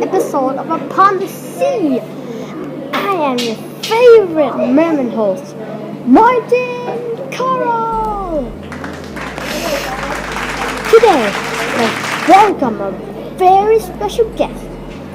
episode of Upon the Sea. I am your favorite merman host, Martin Coral. Today, let's welcome a very special guest,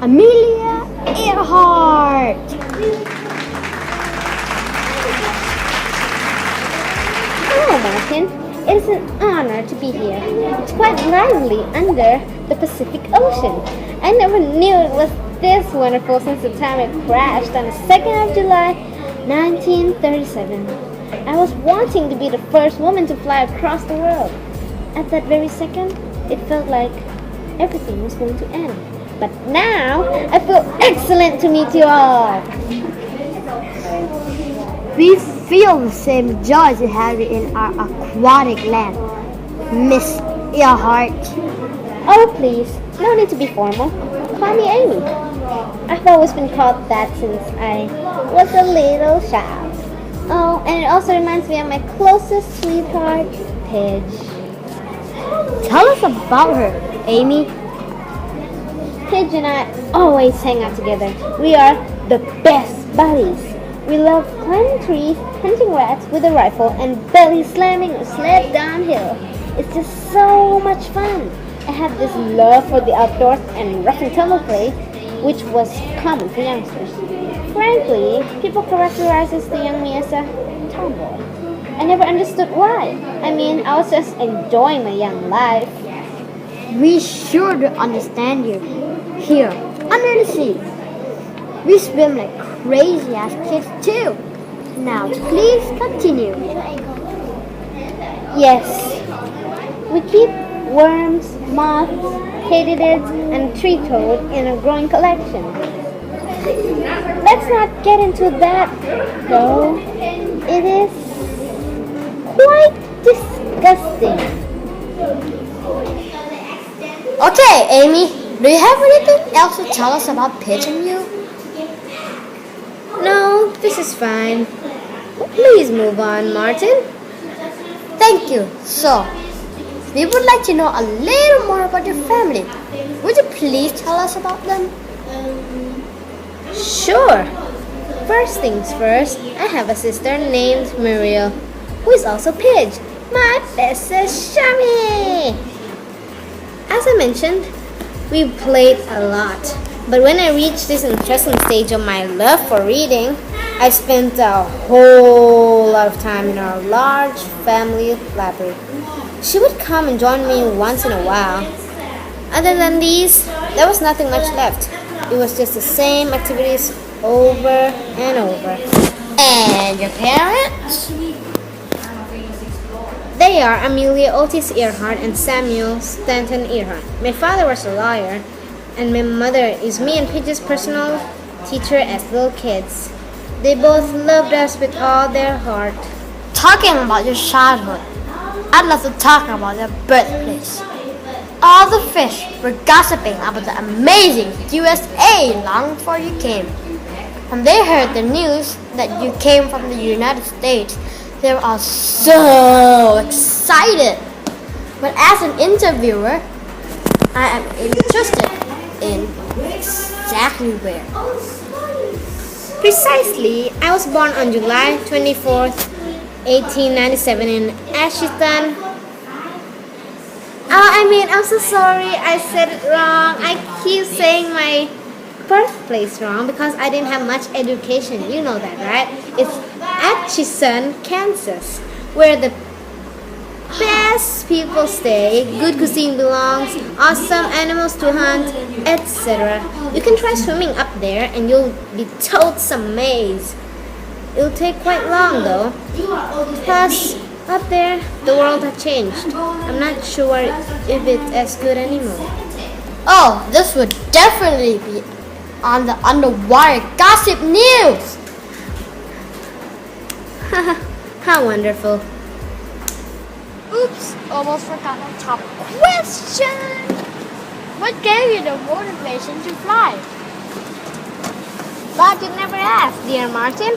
Amelia Earhart. Hello, Martin. It is an honor to be here. It's quite lively under the Pacific Ocean. I never knew it was this wonderful since the time it crashed on the 2nd of July, 1937. I was wanting to be the first woman to fly across the world. At that very second, it felt like everything was going to end. But now, I feel excellent to meet you all. We feel the same joy to have you in our aquatic land, Miss Earhart. Oh, please, no need to be formal. Call me Amy. I've always been called that since I was a little child. Oh, and it also reminds me of my closest sweetheart, Pidge. Tell us about her, Amy. Pidge and I always hang out together. We are the best buddies. We love climbing trees, hunting rats with a rifle, and belly slamming a sled downhill. It's just so much fun. I have this love for the outdoors and rough and tumble play, which was common for youngsters. Frankly, people characterizes the young me as a tomboy. I never understood why. I mean, I was just enjoying my young life. We sure do understand you. Here, under the sea. We swim like crazy as kids too. Now, please continue. Yes, we keep worms, moths, katydids, and tree toad in a growing collection. Let's not get into that, though. It is quite disgusting. Okay, Amy, do you have anything else to tell us about Pidge and you? No, this is fine. Please move on, Martin. Thank you. So, we would like to know a little more about your family. Would you please tell us about them? Sure. First things first, I have a sister named Muriel, who is also Pidge, my bestest chummy. As I mentioned, we played a lot. But when I reached this interesting stage of my love for reading, I spent a whole lot of time in our large family library. She would come and join me once in a while. Other than these, there was nothing much left. It was just the same activities over and over. And your parents? They are Amelia Otis Earhart and Samuel Stanton Earhart. My father was a lawyer, and my mother is me and Pidge's personal teacher as little kids. They both loved us with all their heart. Talking about your childhood, I'd love to talk about your birthplace. All the fish were gossiping about the amazing USA long before you came. When they heard the news that you came from the United States, they were all so excited. But as an interviewer, I am interested in exactly where. Precisely, I was born on July 24th, 1897 in Ashton. I'm so sorry, I said it wrong. I keep saying my birthplace wrong because I didn't have much education. You know that, right? It's Atchison, Kansas, where the best people stay, good cuisine belongs, awesome animals to hunt, etc. You can try swimming up there and you'll be totes amazed. It'll take quite long though. Plus, up there, the world has changed. I'm not sure if it's as good anymore. Oh, this would definitely be on the underwater gossip news. How wonderful. Oops, almost forgot the top question. What gave you the motivation to fly? But you never asked, dear Martin.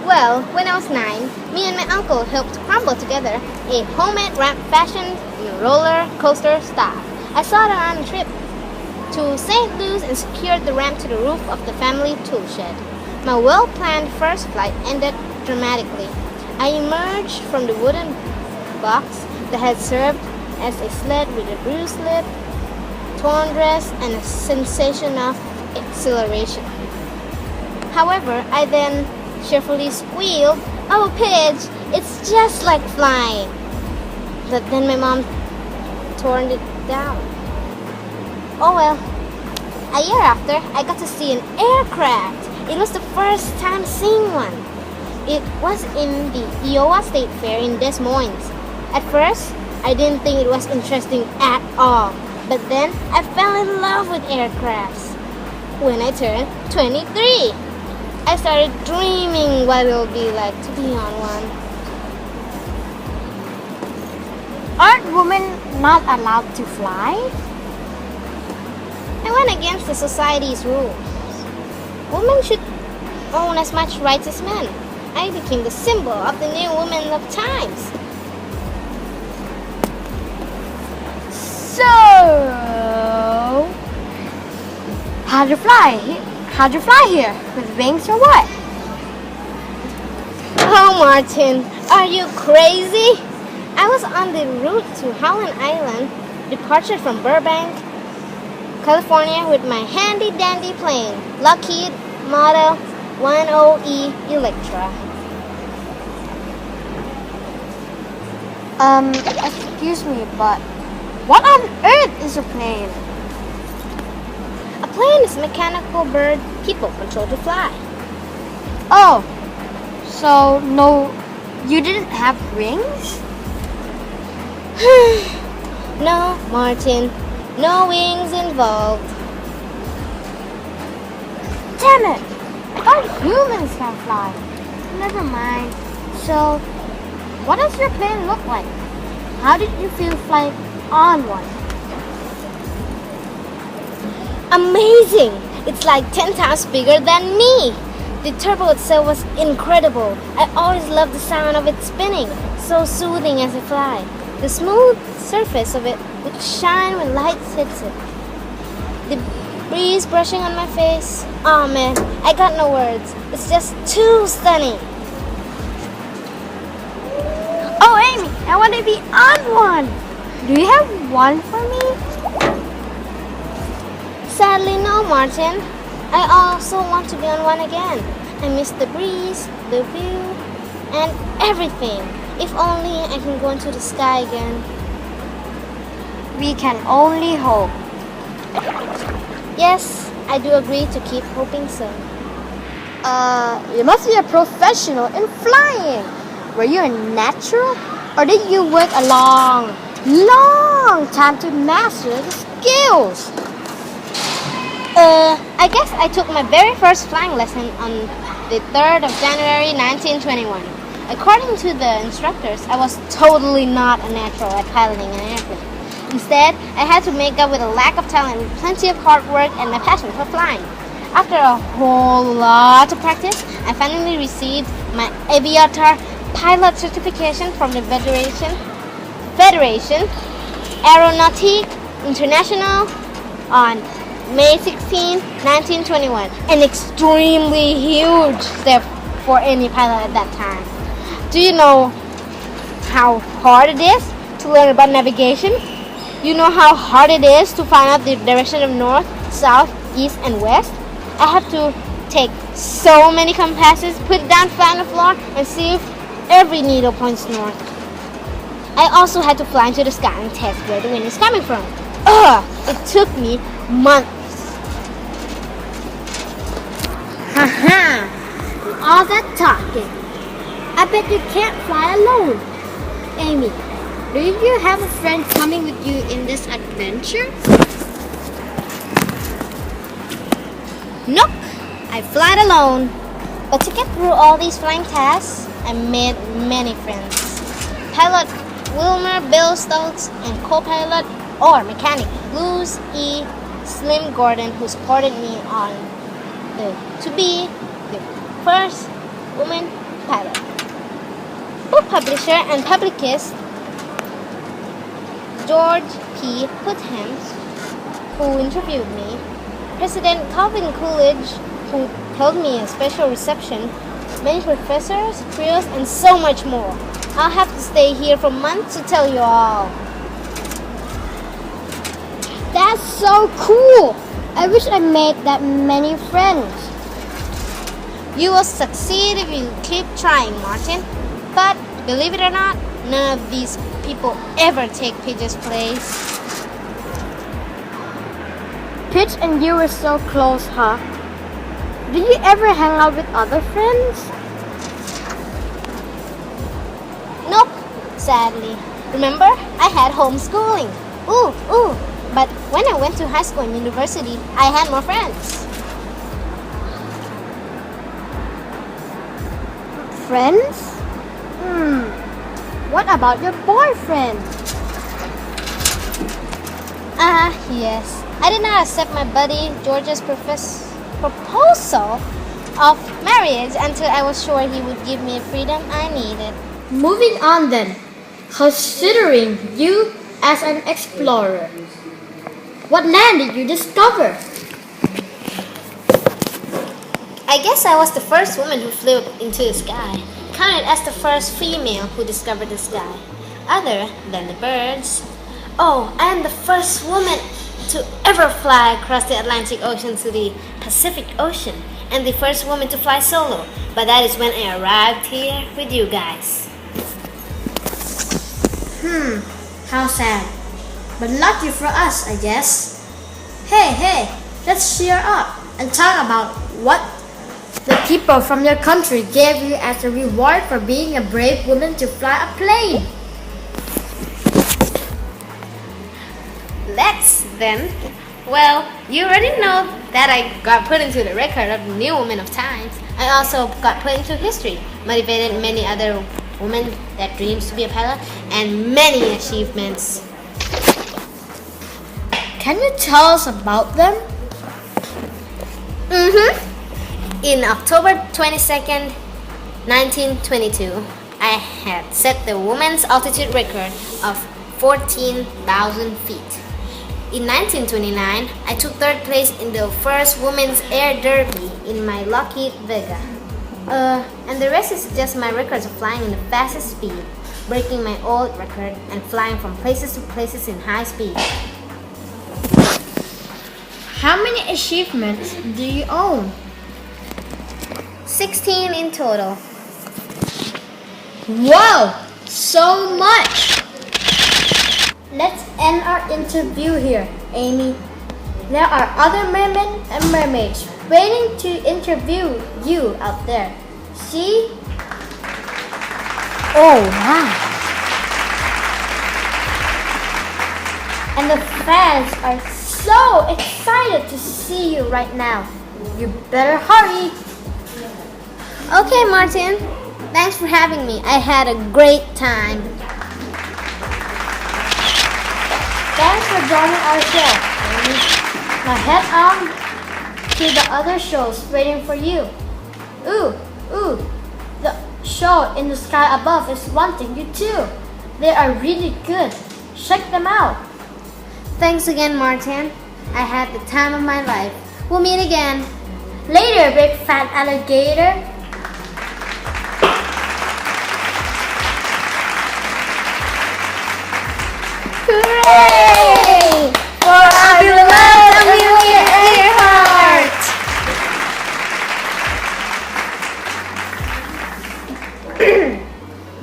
Well, when I was 9, me and my uncle helped crumble together a homemade ramp fashioned in roller coaster style. I saw it on a trip. to St. Louis and secured the ramp to the roof of the family tool shed. My well-planned first flight ended dramatically. I emerged from the wooden box that had served as a sled with a bruised lip, torn dress, and a sensation of exhilaration. However, I then cheerfully squealed, "Oh, Pidge, it's just like flying." But then my mom turned it down. Oh well. A year after, I got to see an aircraft. It was the first time seeing one. It was in the Iowa State Fair in Des Moines. At first, I didn't think it was interesting at all. But then, I fell in love with aircrafts. When I turned 23, I started dreaming what it would be like to be on one. Aren't women not allowed to fly? I went against the society's rules. Women should own as much rights as men. I became the symbol of the new woman of times. So, how'd you fly? How'd you fly here? With wings or what? Oh, Martin, are you crazy? I was on the route to Howland Island, departure from Burbank, California, with my handy-dandy plane, Lockheed Model 10E Electra. Excuse me, but what on earth is a plane? A plane is a mechanical bird people control to fly. Oh, so no, you didn't have wings? No, Martin, no wings involved. Damn it! I thought humans can fly. Never mind. So, what does your plane look like? How did you feel flying on one? Amazing! It's like 10 times bigger than me. The turbo itself was incredible. I always loved the sound of it spinning, so soothing as I fly. The smooth surface of it would shine when light hits it. The breeze brushing on my face. Oh man, I got no words. It's just too stunning. Oh, Amy, I want to be on one. Do you have one for me? Sadly, no, Martin. I also want to be on one again. I miss the breeze, the view, and everything. If only I can go into the sky again. We can only hope. Yes, I do agree to keep hoping so. You must be a professional in flying. Were you a natural? Or did you work a long time to master the skills? I guess I took my very first flying lesson on the 3rd of January 1921. According to the instructors, I was totally not a natural at piloting an airplane. Instead, I had to make up with a lack of talent with plenty of hard work and my passion for flying. After a whole lot of practice, I finally received my aviator pilot certification from the Federation Aeronautique International on May 16, 1921. An extremely huge step for any pilot at that time. Do you know how hard it is to learn about navigation? You know how hard it is to find out the direction of north, south, east, and west? I have to take so many compasses, put it down flat on the floor, and see if every needle points north. I also had to fly into the sky and test where the wind is coming from. It took me months. Haha! All that talking. I bet you can't fly alone. Amy, do you have a friend coming with you in this adventure? Nope, I fly alone. But to get through all these flying tasks, I made many friends. Pilot Wilmer Bill Stoltz and co-pilot or mechanic Luz E. Slim Gordon, who supported me on to be the first woman pilot. Book publisher and publicist George P. Putnam who interviewed me, President Calvin Coolidge, who held me a special reception, many professors, crews, and so much more. I'll have to stay here for months to tell you all. That's so cool! I wish I made that many friends. You will succeed if you keep trying, Martin. But believe it or not, none of these people ever take Pidge's place. Pidge and you were so close, huh? Did you ever hang out with other friends? Nope, sadly. Remember, I had homeschooling. Ooh. But when I went to high school and university, I had more friends. Friends? What about your boyfriend? Yes. I did not accept my buddy George's proposal of marriage until I was sure he would give me the freedom I needed. Moving on then. Considering you as an explorer, what land did you discover? I guess I was the first woman who flew into the sky, counted as the first female who discovered the sky, other than the birds. Oh, I am the first woman to ever fly across the Atlantic Ocean to the Pacific Ocean, and the first woman to fly solo, but that is when I arrived here with you guys. How sad. But lucky for us, I guess. Hey, let's cheer up and talk about what the people from your country gave you as a reward for being a brave woman to fly a plane. Let's then. Well, you already know that I got put into the record of New Woman of Times. I also got put into history, motivated many other women that dreams to be a pilot, and many achievements. Can you tell us about them? In October 22nd, 1922, I had set the women's altitude record of 14,000 feet. In 1929, I took third place in the first women's air derby in my Lockheed Vega. And the rest is just my records of flying in the fastest speed, breaking my old record, and flying from places to places in high speed. How many achievements do you own? 16 in total. Wow, so much! Let's end our interview here, Amy. There are other mermen and mermaids waiting to interview you out there. See? Oh, wow. And the fans are so excited to see you right now. You better hurry. Okay, Martin. Thanks for having me. I had a great time. Thanks for joining our show, Amy. Now head on to the other shows waiting for you. Ooh, the show in the sky above is wanting you too. They are really good. Check them out. Thanks again, Martin. I had the time of my life. We'll meet again. Later, big fat alligator. Hooray! For our beloved Amelia Earhart!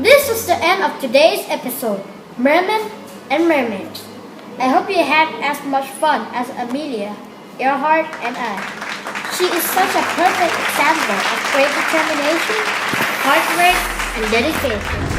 This was the end of today's episode, Mermen and Mermaids. I hope you had as much fun as Amelia, Earhart, and I. She is such a perfect example of great determination, hard work, and dedication.